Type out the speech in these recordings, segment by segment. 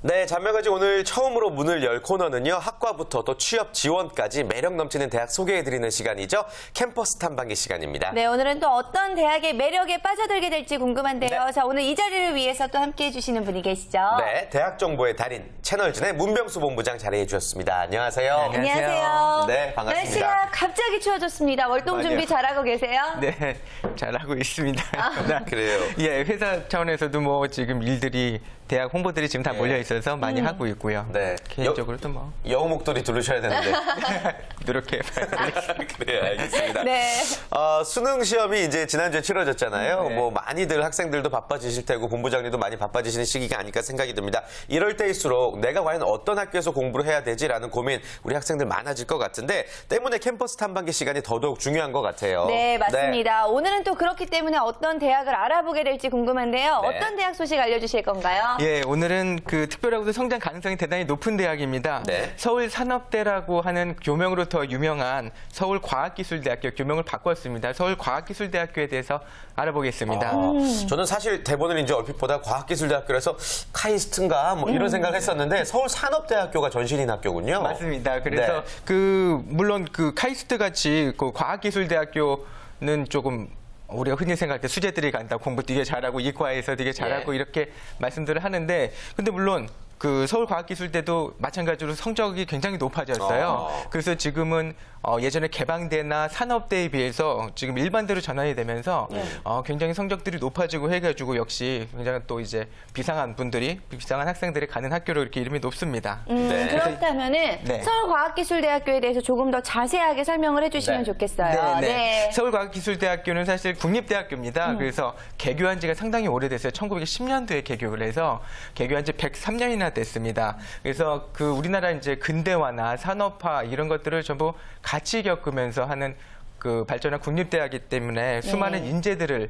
네, 잔명가지 오늘 처음으로 문을 열 코너는요. 학과부터 또 취업 지원까지 매력 넘치는 대학 소개해드리는 시간이죠. 캠퍼스 탐방기 시간입니다. 네, 오늘은 또 어떤 대학의 매력에 빠져들게 될지 궁금한데요. 네. 자, 오늘 이 자리를 위해서 또 함께해 주시는 분이 계시죠. 네, 대학 정보의 달인 채널진의 문병수 본부장 자리해 주셨습니다. 안녕하세요. 네, 안녕하세요. 네, 반갑습니다. 날씨가 갑자기 추워졌습니다. 월동 준비 잘하고 계세요? 네, 잘하고 있습니다. 그래요. 예, 회사 차원에서도 뭐 지금 일들이 대학 홍보들이 지금 다 몰려 있어서 많이 하고 있고요. 네. 개인적으로도 뭐 여우 목도리 들으셔야 되는데. 노력해봐요. 그래요, 알겠습니다. 네. 수능 시험이 이제 지난주에 치러졌잖아요. 네. 뭐 많이들 학생들도 바빠지실 테고 본부장님도 많이 바빠지시는 시기가 아닐까 생각이 듭니다. 이럴 때일수록 내가 과연 어떤 학교에서 공부를 해야 되지라는 고민 우리 학생들 많아질 것 같은데 때문에 캠퍼스 탐방기 시간이 더더욱 중요한 것 같아요. 네, 맞습니다. 오늘은 또 그렇기 때문에 어떤 대학을 알아보게 될지 궁금한데요. 네. 어떤 대학 소식 알려주실 건가요? 예, 오늘은 그 특별하고도 성장 가능성이 대단히 높은 대학입니다. 네. 서울산업대라고 하는 교명으로 더 유명한 서울과학기술대학교 교명을 바꿨습니다. 서울과학기술대학교에 대해서 알아보겠습니다. 저는 사실 대본을 이제 얼핏 보다 과학기술대학교라서 카이스트인가 뭐 이런 생각을 했었는데 서울산업대학교가 전신인 학교군요. 맞습니다. 그래서 네. 물론 그 카이스트 같이 그 과학기술대학교는 조금 우리가 흔히 생각할 때 수재들이 간다, 공부 되게 잘하고 이과에서 되게 잘하고 예. 이렇게 말씀들을 하는데, 근데 물론 그 서울과학기술대도 마찬가지로 성적이 굉장히 높아졌어요. 그래서 지금은 예전에 개방대나 산업대에 비해서 지금 일반대로 전환이 되면서 굉장히 성적들이 높아지고 해가지고 역시 굉장히 또 이제 비상한 분들이, 비상한 학생들이 가는 학교로 이렇게 이름이 높습니다. 네. 그렇다면은 네. 서울과학기술대학교에 대해서 조금 더 자세하게 설명을 해주시면 네. 좋겠어요. 네. 서울과학기술대학교는 사실 국립대학교입니다. 그래서 개교한 지가 상당히 오래됐어요. 1910년도에 개교를 해서 개교한 지 103년이나 됐습니다. 그래서 그 우리나라 이제 근대화나 산업화 이런 것들을 전부 같이 겪으면서 하는 그 발전한 국립대학이기 때문에 수많은 인재들을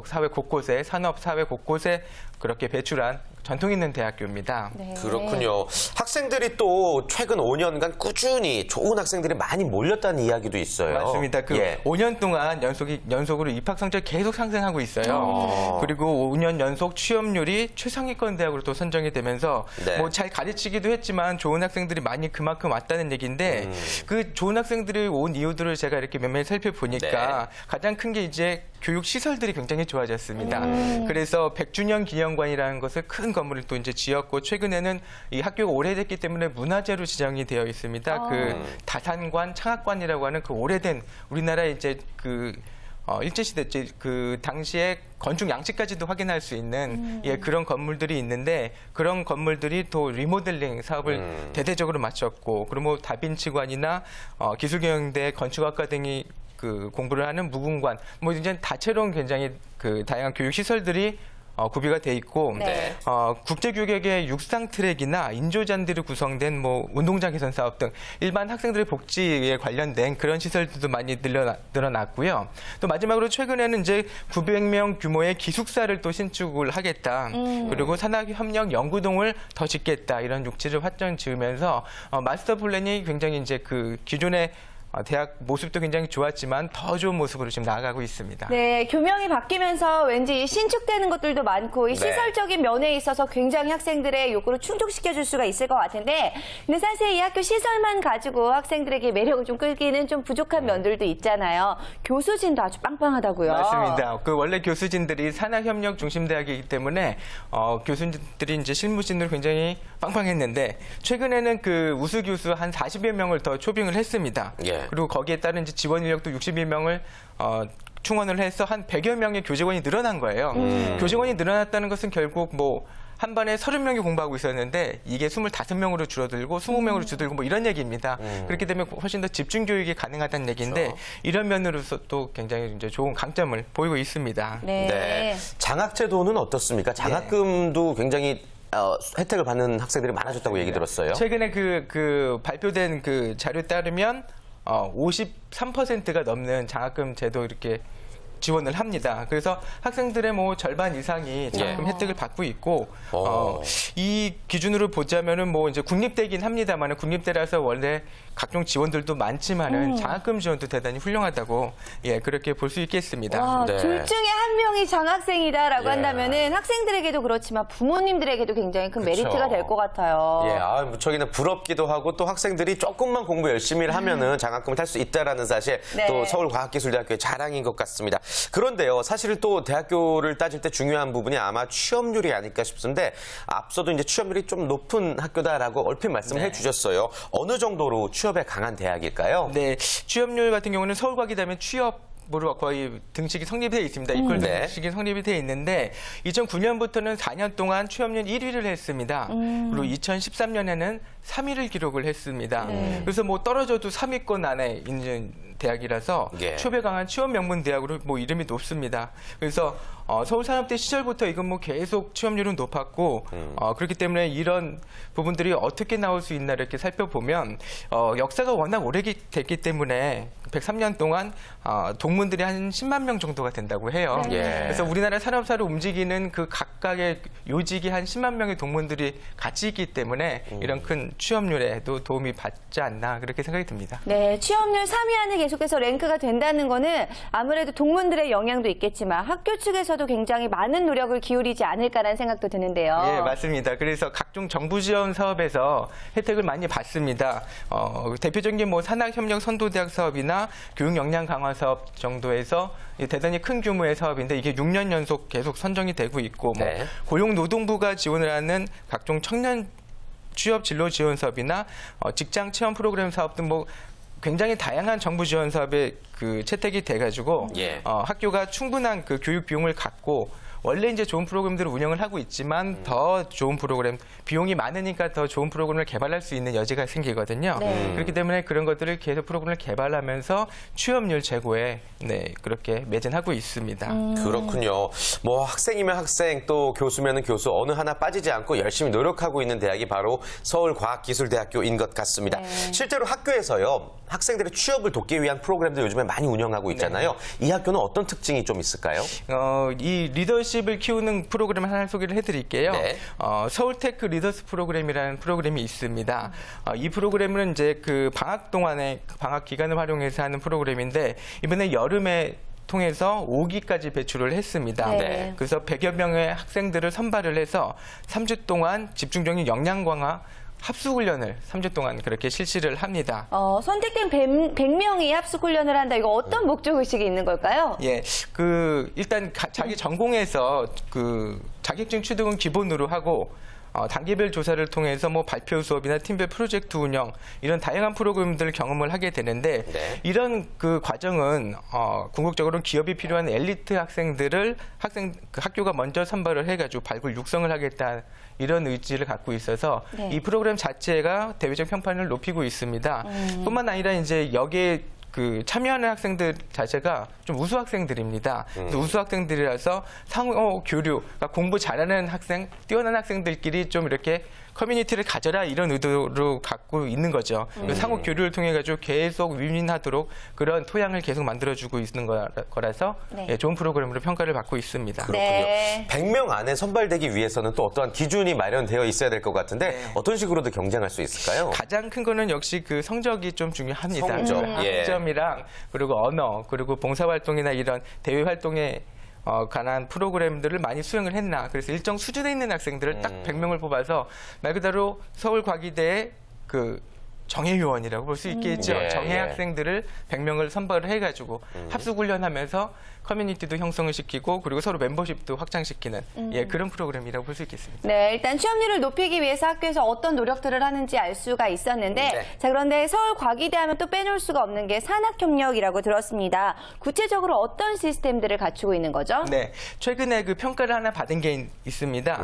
사회 곳곳에, 산업 사회 곳곳에 그렇게 배출한 전통 있는 대학교입니다. 네. 그렇군요. 학생들이 또 최근 5년간 꾸준히 좋은 학생들이 많이 몰렸다는 이야기도 있어요. 맞습니다. 그 예. 5년 동안 연속으로 입학 성적이 계속 상승하고 있어요. 그리고 5년 연속 취업률이 최상위권 대학으로 또 선정이 되면서 네. 뭐 잘 가르치기도 했지만 좋은 학생들이 많이 그만큼 왔다는 얘기인데 그 좋은 학생들이 온 이유들을 제가 이렇게 몇몇 살펴보니까 네. 가장 큰 게 이제 교육 시설들이 굉장히 좋아졌습니다. 그래서 100주년 기념관이라는 것을 큰 건물을 또 이제 지었고 최근에는 이 학교가 오래됐기 때문에 문화재로 지정이 되어 있습니다. 그 다산관, 창학관이라고 하는 그 오래된 우리나라의 이제 그 일제시대 그 당시에 건축 양식까지도 확인할 수 있는 예, 그런 건물들이 있는데 그런 건물들이 또 리모델링 사업을 대대적으로 마쳤고 그리고 뭐 다빈치관이나 기술경영대 건축학과 등이 그 공부를 하는 무궁관 뭐 이제 다채로운 굉장히 그 다양한 교육 시설들이 구비가 돼 있고 네. 국제교육의 육상 트랙이나 인조잔디로 구성된 뭐 운동장 개선 사업 등 일반 학생들의 복지에 관련된 그런 시설들도 많이 늘어났고요. 또 마지막으로 최근에는 이제 900명 규모의 기숙사를 또 신축을 하겠다. 그리고 산학협력 연구동을 더 짓겠다. 이런 육지를 확정 지으면서 마스터 플랜이 굉장히 이제 그 기존의 대학 모습도 굉장히 좋았지만 더 좋은 모습으로 지금 나아가고 있습니다. 네, 교명이 바뀌면서 왠지 신축되는 것들도 많고 이 네. 시설적인 면에 있어서 굉장히 학생들의 욕구를 충족시켜줄 수가 있을 것 같은데 근데 사실 이 학교 시설만 가지고 학생들에게 매력을 좀 끌기는 좀 부족한 면들도 있잖아요. 교수진도 아주 빵빵하다고요. 맞습니다. 그 원래 교수진들이 산학협력 중심대학이기 때문에 교수진들이 이제 실무진으로 굉장히 빵빵했는데 최근에는 그 우수 교수 한 40여 명을 더 초빙을 했습니다. 예. 그리고 거기에 따른 이제 지원 인력도 61명을 충원을 해서 한 100여 명의 교직원이 늘어난 거예요. 교직원이 늘어났다는 것은 결국 뭐 한 반에 30명이 공부하고 있었는데 이게 25명으로 줄어들고 20명으로 줄어들고 뭐 이런 얘기입니다. 그렇기 때문에 훨씬 더 집중 교육이 가능하다는 얘기인데 그렇죠. 이런 면으로서 또 굉장히 이제 좋은 강점을 보이고 있습니다. 네. 네. 장학제도는 어떻습니까? 장학금도 굉장히 혜택을 받는 학생들이 많아졌다고 얘기 들었어요. 최근에 그 발표된 그 자료에 따르면 53%가 넘는 장학금 제도 이렇게 지원을 합니다. 그래서 학생들의 뭐 절반 이상이 장학금 혜택을 받고 있고 이 기준으로 보자면은 뭐 이제 국립대긴 합니다만은 국립대라서 원래 각종 지원들도 많지만은 장학금 지원도 대단히 훌륭하다고 그렇게 볼 수 있겠습니다. 와, 네. 둘 중에 한 명이 장학생이다라고 예. 한다면은 학생들에게도 그렇지만 부모님들에게도 굉장히 큰 그쵸. 메리트가 될 것 같아요. 무척이나 부럽기도 하고 또 학생들이 조금만 공부 열심히 하면은 장학금을 탈 수 있다라는 사실 네. 또 서울과학기술대학교의 자랑인 것 같습니다. 그런데요, 사실 또 대학교를 따질 때 중요한 부분이 아마 취업률이 아닐까 싶은데 앞서도 이제 취업률이 좀 높은 학교다라고 얼핏 말씀을 해주셨어요. 어느 정도로 취업에 강한 대학일까요? 네, 취업률 같은 경우는 서울과기대하면 취업으로 거의 등식이 성립되어 있습니다. 이퀄 네. 등식이 성립이 되어 있는데 2009년부터는 4년 동안 취업률 1위를 했습니다. 그리고 2013년에는 3위를 기록을 했습니다. 그래서 뭐 떨어져도 3위권 안에 있는 대학이라서 예. 취업에 강한 취업 명문 대학으로 뭐 이름이 높습니다. 그래서 서울산업대 시절부터 이건 뭐 계속 취업률은 높았고 그렇기 때문에 이런 부분들이 어떻게 나올 수 있나 이렇게 살펴보면 역사가 워낙 오래됐기 때문에 103년 동안 동문들이 한 10만 명 정도가 된다고 해요. 예. 그래서 우리나라 산업사를 움직이는 그 각각의 요직이 한 10만 명의 동문들이 같이 있기 때문에 이런 큰 취업률에도 도움이 받지 않나 그렇게 생각이 듭니다. 네, 취업률 3위 안에 계속해서 랭크가 된다는 거는 아무래도 동문들의 영향도 있겠지만 학교 측에서도 굉장히 많은 노력을 기울이지 않을까라는 생각도 드는데요. 예, 맞습니다. 그래서 각종 정부 지원 사업에서 혜택을 많이 받습니다. 대표적인 게 뭐 산학협력 선도대학 사업이나 교육 역량 강화 사업 정도에서 대단히 큰 규모의 사업인데 이게 6년 연속 계속 선정이 되고 있고 뭐 네. 고용노동부가 지원을 하는 각종 청년 취업 진로 지원 사업이나 직장 체험 프로그램 사업 등 뭐 굉장히 다양한 정부 지원 사업에 그 채택이 돼가지고 예. 학교가 충분한 그 교육 비용을 갖고 원래 이제 좋은 프로그램들을 운영을 하고 있지만 더 좋은 프로그램, 비용이 많으니까 더 좋은 프로그램을 개발할 수 있는 여지가 생기거든요. 네. 그렇기 때문에 그런 것들을 계속 프로그램을 개발하면서 취업률 제고에 그렇게 매진하고 있습니다. 그렇군요. 뭐 학생이면 학생 또 교수면은 교수 어느 하나 빠지지 않고 열심히 노력하고 있는 대학이 바로 서울과학기술대학교인 것 같습니다. 네. 실제로 학교에서요, 학생들의 취업을 돕기 위한 프로그램도 요즘에 많이 운영하고 있잖아요. 이 학교는 어떤 특징이 좀 있을까요? 이 리더십을 키우는 프로그램 하나 소개를 해드릴게요. 네. 서울테크 리더스 프로그램이라는 프로그램이 있습니다. 이 프로그램은 이제 그 방학 동안에 방학 기간을 활용해서 하는 프로그램인데 이번에 여름에 통해서 5기까지 배출을 했습니다. 네. 그래서 100여 명의 학생들을 선발을 해서 3주 동안 집중적인 역량 강화 합숙훈련을 3주 동안 그렇게 실시를 합니다. 선택된 100명이 합숙훈련을 한다. 이거 어떤 목적의식이 있는 걸까요? 예, 일단 자기 전공에서 자격증 취득은 기본으로 하고 단계별 조사를 통해서 뭐 발표 수업이나 팀별 프로젝트 운영 이런 다양한 프로그램들을 경험을 하게 되는데 네. 이런 그 과정은 궁극적으로 기업이 필요한 엘리트 학생들을 학교가 먼저 선발을 해가지고 발굴 육성을 하겠다 이런 의지를 갖고 있어서 네. 이 프로그램 자체가 대외적 평판을 높이고 있습니다. 뿐만 아니라 이제 여기에 참여하는 학생들 자체가 좀 우수 학생들입니다. 그래서 우수 학생들이라서 상호 교류, 그러니까 공부 잘하는 학생, 뛰어난 학생들끼리 좀 이렇게 커뮤니티를 가져라 이런 의도로 갖고 있는 거죠. 상호 교류를 통해 가지고 계속 윈윈하도록 그런 토양을 계속 만들어주고 있는 거라서 네. 좋은 프로그램으로 평가를 받고 있습니다. 그렇군요. 네. 100명 안에 선발되기 위해서는 또 어떠한 기준이 마련되어 있어야 될 것 같은데 네. 어떤 식으로도 경쟁할 수 있을까요? 가장 큰 거는 역시 그 성적이 좀 중요합니다. 성적, 예. 학점이랑 그리고 언어 그리고 봉사활동이나 이런 대외 활동에 관한 프로그램들을 많이 수행을 했나. 그래서 일정 수준에 있는 학생들을 딱 100명을 뽑아서 말 그대로 서울과기대의 정예요원이라고 볼 수 있겠죠. 예, 정예 예. 학생들을 100명을 선발을 해가지고 합숙훈련하면서 커뮤니티도 형성을 시키고 그리고 서로 멤버십도 확장시키는 그런 프로그램이라고 볼 수 있겠습니다. 네, 일단 취업률을 높이기 위해서 학교에서 어떤 노력들을 하는지 알 수가 있었는데 네. 자, 그런데 서울과기대 하면 또 빼놓을 수가 없는 게 산학협력이라고 들었습니다. 구체적으로 어떤 시스템들을 갖추고 있는 거죠? 네, 최근에 그 평가를 하나 받은 게 있습니다.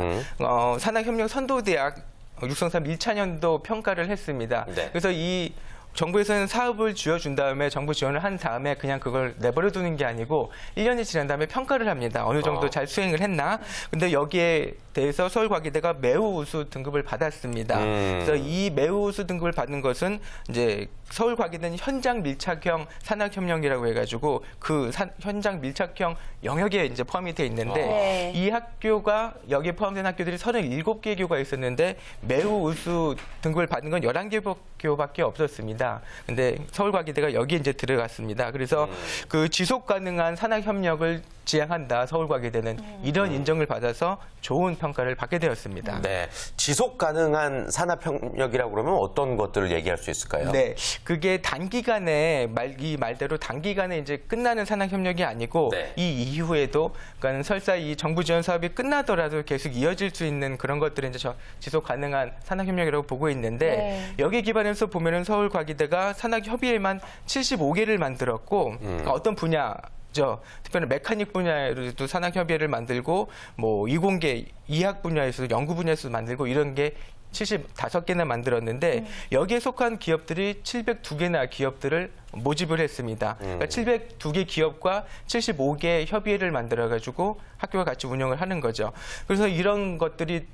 산학협력 선도대학 육성삼 1차년도 평가를 했습니다. 네. 그래서 이 정부에서는 사업을 쥐어준 다음에 정부 지원을 한 다음에 그냥 그걸 내버려 두는 게 아니고 1년이 지난 다음에 평가를 합니다. 어느 정도 잘 수행을 했나. 근데 여기에 대해서 서울과기대가 매우 우수 등급을 받았습니다. 그래서 이 매우 우수 등급을 받는 것은 이제 서울과기대는 현장 밀착형 산학협력이라고 해가지고 그 현장 밀착형 영역에 이제 포함이 돼 있는데 네. 이 학교가 여기에 포함된 학교들이 37개 교가 있었는데 매우 우수 등급을 받은 건 11개 교밖에 없었습니다. 근데 서울과기대가 여기에 이제 들어갔습니다. 그래서 그 지속 가능한 산학 협력을 지향한다. 서울과기대는 이런 인정을 받아서 좋은 평가를 받게 되었습니다. 네, 지속 가능한 산업협력이라고 그러면 어떤 것들을 얘기할 수 있을까요? 네, 그게 단기간에 이 말대로 단기간에 이제 끝나는 산학협력이 아니고 네. 이 이후에도 그러니까 설사 이 정부 지원 사업이 끝나더라도 계속 이어질 수 있는 그런 것들을 이제 지속 가능한 산학협력이라고 보고 있는데 네. 여기에 기반해서 보면은 서울과기대가 산학협의회만 75개를 만들었고 그러니까 어떤 분야 특별히 메카닉 분야에도 산학협의회를 만들고 뭐 이공계 이학 분야에서도 연구 분야에서도 만들고 이런 게 75개나 만들었는데 여기에 속한 기업들이 702개나 기업들을 모집을 했습니다. 그러니까 702개 기업과 75개 협의회를 만들어가지고 학교가 같이 운영을 하는 거죠. 그래서 이런 것들이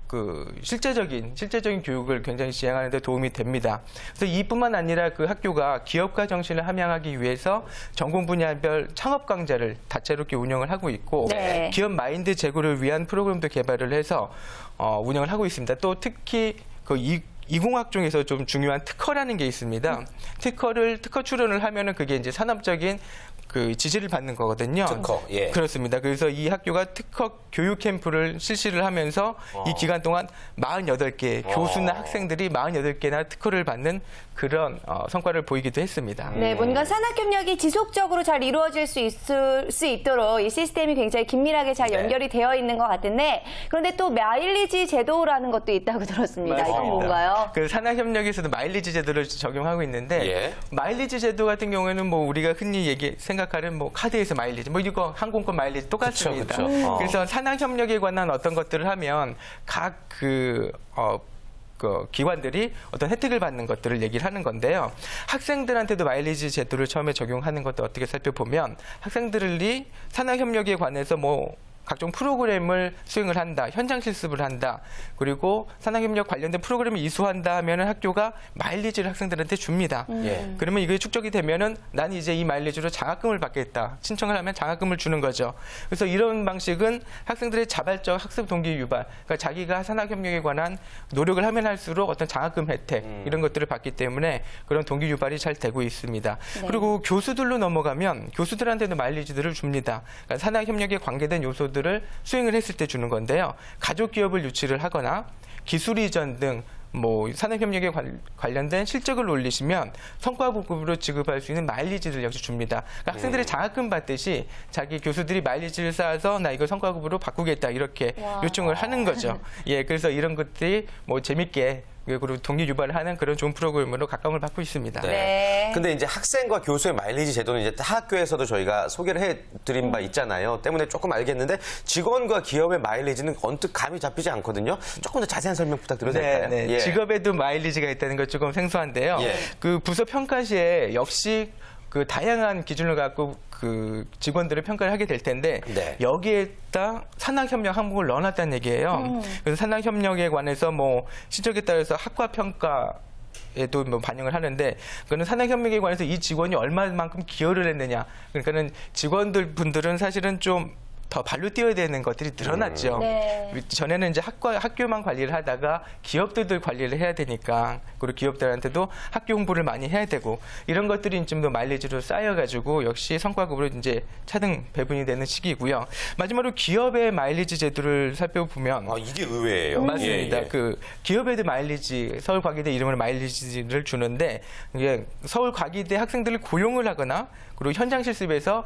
그 실제적인 교육을 굉장히 지향하는 데 도움이 됩니다. 그래서 이뿐만 아니라 그 학교가 기업가 정신을 함양하기 위해서 전공 분야별 창업 강좌를 다채롭게 운영을 하고 있고 네. 기업 마인드 제고를 위한 프로그램도 개발을 해서 운영을 하고 있습니다. 또 특히 그 이공학 중에서 좀 중요한 특허라는 게 있습니다. 특허 출원을 하면은 그게 이제 산업적인 그 지지를 받는 거거든요. 특허, 예. 그렇습니다. 그래서 이 학교가 특허 교육 캠프를 실시를 하면서 이 기간 동안 48개 교수나 학생들이 48개나 특허를 받는 그런 성과를 보이기도 했습니다. 네, 뭔가 산학협력이 지속적으로 잘 이루어질 수 있도록 이 시스템이 굉장히 긴밀하게 잘 네. 연결이 되어 있는 것 같은데 그런데 또 마일리지 제도라는 것도 있다고 들었습니다. 이건 뭔가요? 그 산학협력에서도 마일리지 제도를 적용하고 있는데 예. 마일리지 제도 같은 경우에는 뭐 우리가 흔히 생각하는 뭐 카드에서 마일리지, 뭐 이거 항공권 마일리지 똑같습니다. 그쵸, 그쵸. 그래서 산학협력에 관한 어떤 것들을 하면 각 그 기관들이 어떤 혜택을 받는 것들을 얘기를 하는 건데요. 학생들한테도 마일리지 제도를 처음에 적용하는 것도 어떻게 살펴보면 학생들이 산학협력에 관해서 뭐 각종 프로그램을 수행을 한다, 현장 실습을 한다, 그리고 산학협력 관련된 프로그램을 이수한다 하면은 학교가 마일리지를 학생들한테 줍니다. 예. 그러면 이게 축적이 되면은 난 이제 이 마일리지로 장학금을 받겠다. 신청을 하면 장학금을 주는 거죠. 그래서 이런 방식은 학생들의 자발적 학습 동기 유발, 그러니까 자기가 산학협력에 관한 노력을 하면 할수록 어떤 장학금 혜택 이런 것들을 받기 때문에 그런 동기 유발이 잘 되고 있습니다. 네. 그리고 교수들로 넘어가면 교수들한테도 마일리지들을 줍니다. 그러니까 산학협력에 관계된 요소들을 수행을 했을 때 주는 건데요. 가족 기업을 유치를 하거나 기술 이전 등 뭐 산업협력에 관련된 실적을 올리시면 성과급으로 지급할 수 있는 마일리지를 역시 줍니다. 그러니까 학생들이 장학금 받듯이 자기 교수들이 마일리지를 쌓아서 나 이거 성과급으로 바꾸겠다 이렇게 와. 요청을 하는 거죠. 예, 그래서 이런 것들이 뭐 재밌게 그리고 동기 유발을 하는 그런 좋은 프로그램으로 각광을 받고 있습니다. 네. 근데 이제 학생과 교수의 마일리지 제도는 이제 타 학교에서도 저희가 소개를 해드린 바 있잖아요. 때문에 조금 알겠는데 직원과 기업의 마일리지는 언뜻 감이 잡히지 않거든요. 조금 더 자세한 설명 부탁드려도 될까요? 네. 예. 직업에도 마일리지가 있다는 것 조금 생소한데요. 예. 그 부서 평가 시에 역시 그 다양한 기준을 갖고 그 직원들을 평가를 하게 될 텐데 네. 여기에다 산학협력 항목을 넣어놨다는 얘기예요. 그래서 산학협력에 관해서 뭐 실적에 따라서 학과 평가 에도 뭐 반영을 하는데 그거는 산학협력에 관해서 이 직원이 얼마만큼 기여를 했느냐. 그러니까는 직원들 분들은 사실은 좀 더 발로 뛰어야 되는 것들이 늘어났죠. 네. 전에는 이제 학교만 관리를 하다가 기업들도 관리를 해야 되니까 그리고 기업들한테도 학교 홍보를 많이 해야 되고 이런 것들이 좀 더 마일리지로 쌓여가지고 역시 성과급으로 이제 차등 배분이 되는 시기고요. 마지막으로 기업의 마일리지 제도를 살펴보면 이게 의외예요. 맞습니다. 예, 예. 그 기업에도 마일리지 서울과기대 이름으로 마일리지를 주는데 이게 서울과기대 학생들을 고용을 하거나 그리고 현장 실습에서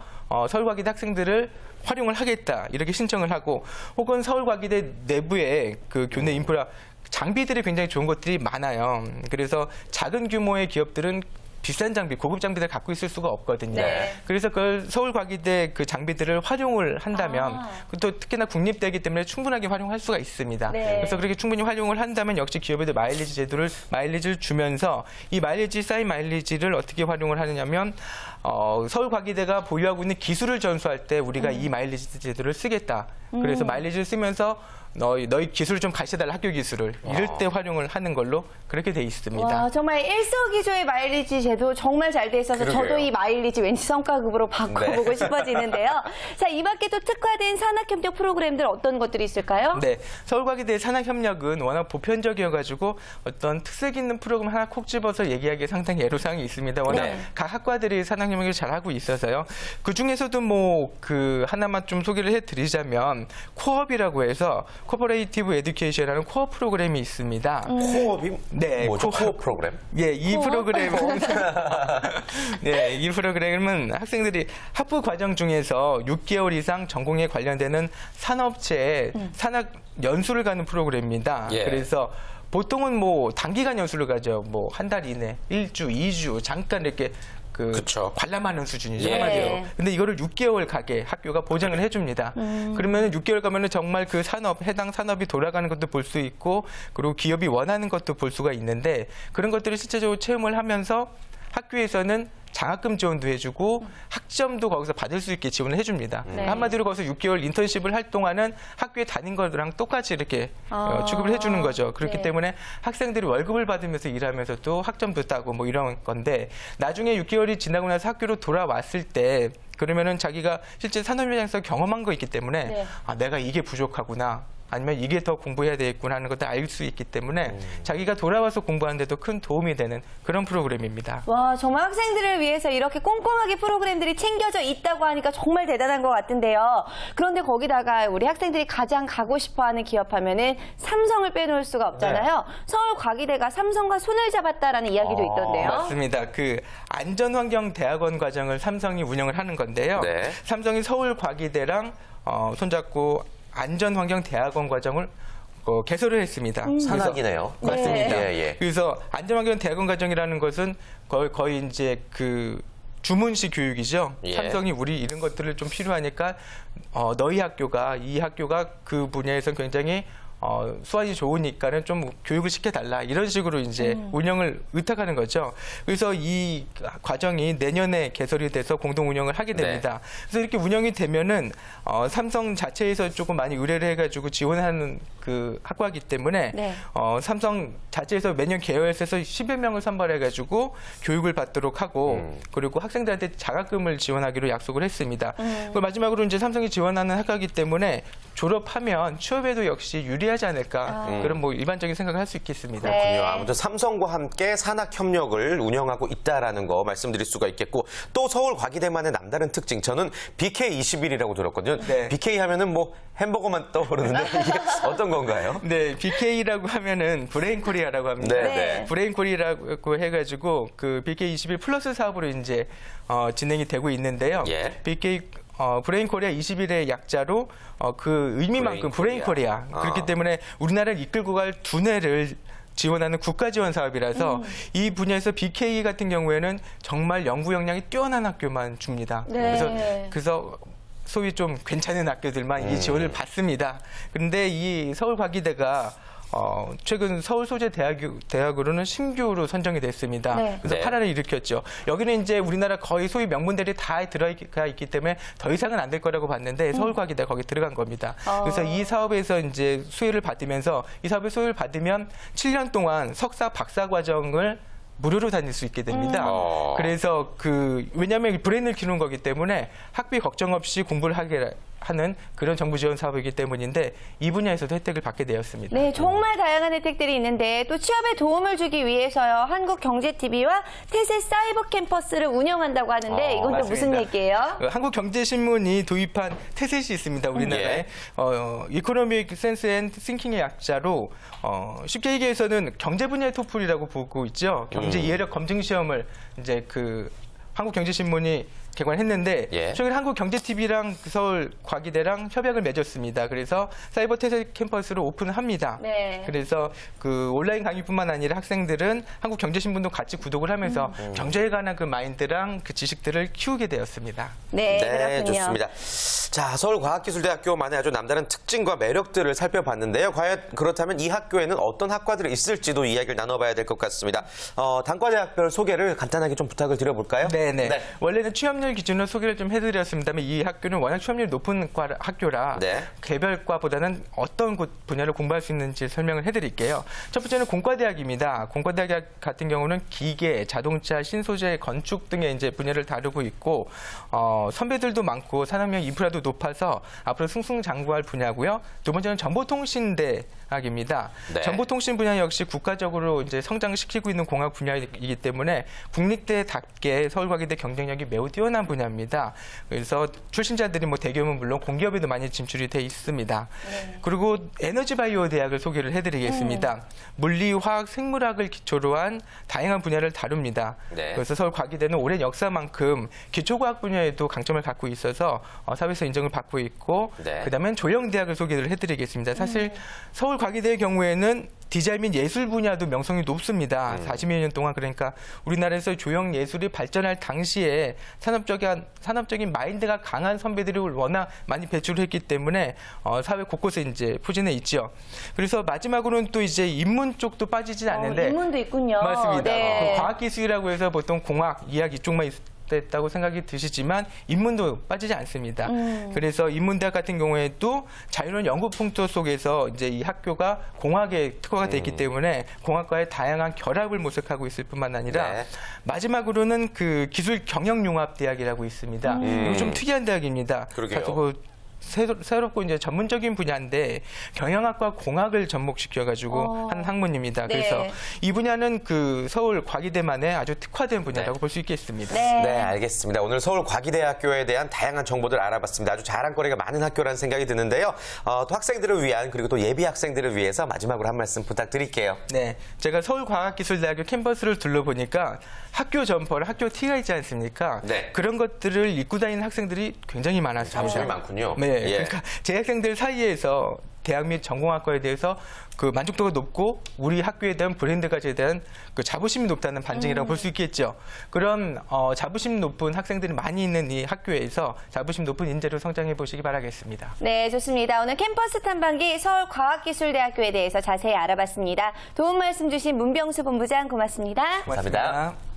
서울과기대 학생들을 활용을 하겠다 이렇게 신청을 하고 혹은 서울과기대 내부에 그 교내 인프라 장비들이 굉장히 좋은 것들이 많아요. 그래서 작은 규모의 기업들은 비싼 장비, 고급 장비들을 갖고 있을 수가 없거든요. 네. 그래서 그 서울과기대 그 장비들을 활용을 한다면 또 특히나 국립대이기 때문에 충분하게 활용할 수가 있습니다. 네. 그래서 그렇게 충분히 활용을 한다면 역시 기업에도 마일리지를 주면서 이 쌓인 마일리지를 어떻게 활용을 하느냐면 서울과기대가 보유하고 있는 기술을 전수할 때 우리가 이 마일리지 제도를 쓰겠다. 그래서 마일리지를 쓰면서 너희 기술을 좀 가르쳐달라, 학교 기술을. 이럴 때 활용을 하는 걸로 그렇게 돼 있습니다. 와, 정말 일석이조의 마일리지 제도 정말 잘 돼 있어서 그러게요. 저도 이 마일리지 왠지 성과급으로 바꿔보고 싶어지는데요. 자, 이 밖에 또 특화된 산학협력 프로그램들 어떤 것들이 있을까요? 네, 서울과기대 산학협력은 워낙 보편적이어가지고 어떤 특색 있는 프로그램 하나 콕 집어서 얘기하기에 상당히 애로사항이 있습니다. 워낙 네. 각 학과들이 산학협력을 잘하고 있어서요. 그 중에서도 그 하나만 좀 소개를 해드리자면 코업이라고 해서 코퍼레이티브 에듀케이션이라는 코업 프로그램이 있습니다. 코업이 네, 뭐죠? 코업 프로그램? 예, 이 프로그램은 학생들이 학부 과정 중에서 6개월 이상 전공에 관련되는 산업체에 산학 연수를 가는 프로그램입니다. 예. 그래서 보통은 단기간 연수를 가죠. 한 달 이내, 1주, 2주 잠깐 이렇게 그쵸. 관람하는 수준이죠. 예. 한마디로. 근데 이거를 6개월 가게 학교가 보장을 해줍니다. 그러면 6개월 가면은 정말 그 해당 산업이 돌아가는 것도 볼 수 있고, 그리고 기업이 원하는 것도 볼 수가 있는데, 그런 것들을 실제적으로 체험을 하면서 학교에서는 장학금 지원도 해주고 학점도 거기서 받을 수 있게 지원을 해줍니다. 네. 한마디로 거기서 6개월 인턴십을 할 동안은 학교에 다닌 거랑 똑같이 이렇게 취급을 해주는 거죠. 그렇기 네. 때문에 학생들이 월급을 받으면서 일하면서도 학점도 따고 이런 건데, 나중에 6개월이 지나고 나서 학교로 돌아왔을 때 그러면은 자기가 실제 산업 현장에서 경험한 거 있기 때문에 네. 내가 이게 부족하구나. 아니면 이게 더 공부해야 되겠구나 하는 것도 알 수 있기 때문에 자기가 돌아와서 공부하는데도 큰 도움이 되는 그런 프로그램입니다. 와, 정말 학생들을 위해서 이렇게 꼼꼼하게 프로그램들이 챙겨져 있다고 하니까 정말 대단한 것 같은데요. 그런데 거기다가 우리 학생들이 가장 가고 싶어하는 기업 하면은 삼성을 빼놓을 수가 없잖아요. 서울과기대가 삼성과 손을 잡았다라는 이야기도 있던데요. 맞습니다. 그 안전환경대학원 과정을 삼성이 운영을 하는 건데요. 네. 삼성이 서울과기대랑 손잡고 안전환경대학원 과정을 개설을 했습니다. 산학이네요. 그래서, 맞습니다. 예, 예. 그래서 안전환경대학원 과정이라는 것은 거의 이제 그 주문식 교육이죠. 예. 삼성이 우리 이런 것들을 좀 필요하니까 이 학교가 그 분야에서 굉장히 수완이 좋으니까는 좀 교육을 시켜달라, 이런 식으로 이제 운영을 의탁하는 거죠. 그래서 이 과정이 내년에 개설이 돼서 공동 운영을 하게 됩니다. 그래서 이렇게 운영이 되면은 삼성 자체에서 조금 많이 의뢰를 해가지고 지원하는 그 학과이기 때문에 네. 삼성 자체에서 매년 계열에서 10여 명을 선발해가지고 교육을 받도록 하고 그리고 학생들한테 장학금을 지원하기로 약속을 했습니다. 그리고 마지막으로 이제 삼성이 지원하는 학과이기 때문에 졸업하면 취업에도 역시 유리하지 않을까, 그런 일반적인 생각을 할 수 있겠습니다. 네. 그렇군요. 아무튼 삼성과 함께 산학협력을 운영하고 있다라는 거 말씀드릴 수가 있겠고, 또 서울과기대만의 남다른 특징, 저는 BK21이라고 들었거든요. 네. BK 하면은 햄버거만 떠오르는데 이게 어떤 건가요? 네, BK라고 하면은 브레인 코리아라고 합니다. 네, 네. 브레인 코리아라고 해가지고 그 BK21 플러스 사업으로 이제 진행이 되고 있는데요. 예. BK 브레인 코리아 21의 약자로 그 의미만큼 브레인 코리아. 그렇기 때문에 우리나라를 이끌고 갈 두뇌를 지원하는 국가 지원 사업이라서 이 분야에서 BK 같은 경우에는 정말 연구 역량이 뛰어난 학교만 줍니다. 네. 그래서 소위 좀 괜찮은 학교들만 이 지원을 받습니다. 그런데 이 서울과기대가 최근 서울 소재 대학으로는 신규로 선정이 됐습니다. 네. 그래서 네. 파란을 일으켰죠. 여기는 이제 우리나라 거의 소위 명문들이 다 들어가 있기 때문에 더 이상은 안 될 거라고 봤는데 서울과기대가 거기 들어간 겁니다. 그래서 이 사업에서 이제 수혜를 받으면서 이 사업의 수혜를 받으면 7년 동안 석사 박사 과정을 무료로 다닐 수 있게 됩니다. 그래서 왜냐하면 브레인을 키우는 거기 때문에 학비 걱정 없이 공부를 하게 하는 그런 정부 지원 사업이기 때문인데 이 분야에서도 혜택을 받게 되었습니다. 네, 정말 다양한 혜택들이 있는데 또 취업에 도움을 주기 위해서요. 한국경제TV와 태세 사이버 캠퍼스를 운영한다고 하는데 이건 또 무슨 맞습니다. 얘기예요? 한국경제신문이 도입한 태셋이 있습니다. 우리나라에. 예. 이코노믹 센스 앤 싱킹의 약자로 쉽게 얘기해서는 경제 분야의 토플이라고 보고 있죠. 경제 이해력 검증 시험을 이제 한국경제신문이 개관했는데 예. 최근 한국경제TV랑 서울과기대랑 협약을 맺었습니다. 그래서 사이버태세 캠퍼스를 오픈합니다. 네. 그래서 그 온라인 강의뿐만 아니라 학생들은 한국경제신문도 같이 구독을 하면서 경제에 관한 그 마인드랑 그 지식들을 키우게 되었습니다. 네, 그렇군요. 좋습니다. 자, 서울과학기술대학교만의 아주 남다른 특징과 매력들을 살펴봤는데요. 과연 그렇다면 이 학교에는 어떤 학과들이 있을지도 이야기를 나눠봐야 될 것 같습니다. 단과대학별 소개를 간단하게 좀 부탁을 드려볼까요? 네네. 네. 원래는 취업률 기준으로 소개를 좀 해드렸습니다만 이 학교는 워낙 취업률이 높은 학교라 네. 개별과보다는 어떤 분야를 공부할 수 있는지 설명을 해드릴게요. 첫 번째는 공과대학입니다. 공과대학 같은 경우는 기계, 자동차, 신소재, 건축 등의 이제 분야를 다루고 있고 선배들도 많고 산업형 인프라도 높아서 앞으로 승승장구할 분야고요. 두 번째는 정보통신대학입니다. 네. 정보통신 분야 역시 국가적으로 이제 성장시키고 있는 공학 분야이기 때문에 국립대답게 서울과기대 경쟁력이 매우 뛰어난 분야입니다. 그래서 출신자들이 뭐 대기업은 물론 공기업에도 많이 진출이 돼 있습니다. 네. 그리고 에너지바이오 대학을 소개를 해드리겠습니다. 물리, 화학, 생물학을 기초로 한 다양한 분야를 다룹니다. 네. 그래서 서울과기대는 오랜 역사만큼 기초과학 분야에도 강점을 갖고 있어서 사회에서 인정을 받고 있고 네. 그다음엔 조영대학을 소개를 해드리겠습니다. 사실 서울과기대의 경우에는 디자인 및 예술 분야도 명성이 높습니다. 40여 년 동안 그러니까 우리나라에서 조형 예술이 발전할 당시에 산업적인 마인드가 강한 선배들이 워낙 많이 배출을 했기 때문에 사회 곳곳에 이제 포진해 있죠. 그래서 마지막으로는 또 이제 인문 쪽도 빠지진 않는데 인문도 있군요. 맞습니다. 네. 그 과학기술이라고 해서 보통 공학, 이학 이쪽만 됐다고 생각이 드시지만 인문도 빠지지 않습니다. 그래서 인문대학 같은 경우에도 자유로운 연구 풍토 속에서 이제 이 학교가 공학에 특화가 돼 있기 때문에 공학과의 다양한 결합을 모색하고 있을 뿐만 아니라 네. 마지막으로는 그 기술 경영융합대학이라고 있습니다. 이거 좀 특이한 대학입니다. 그러게요. 그래서 그 새롭고 이제 전문적인 분야인데 경영학과 공학을 접목시켜가지고 하는 학문입니다. 네. 그래서 이 분야는 그 서울 과기대만의 아주 특화된 분야라고 볼 수 있겠습니다. 네. 네, 알겠습니다. 오늘 서울과기대학교에 대한 다양한 정보들 알아봤습니다. 아주 자랑거리가 많은 학교라는 생각이 드는데요. 또 학생들을 위한 그리고 또 예비 학생들을 위해서 마지막으로 한 말씀 부탁드릴게요. 네, 제가 서울과학기술대학교 캠퍼스를 둘러보니까 학교 점퍼를 학교 티가 있지 않습니까? 네. 그런 것들을 입고 다니는 학생들이 굉장히 많았습니다. 자부심이 많군요. 네, 예. 그러니까 재학생들 사이에서 대학 및 전공학과에 대해서 그 만족도가 높고 우리 학교에 대한 브랜드 가치에 대한 그 자부심이 높다는 반증이라고 볼 수 있겠죠. 그런 자부심 높은 학생들이 많이 있는 이 학교에서 자부심 높은 인재로 성장해 보시기 바라겠습니다. 네, 좋습니다. 오늘 캠퍼스 탐방기 서울과학기술대학교에 대해서 자세히 알아봤습니다. 도움 말씀 주신 문병수 본부장 고맙습니다. 감사합니다. 고맙습니다.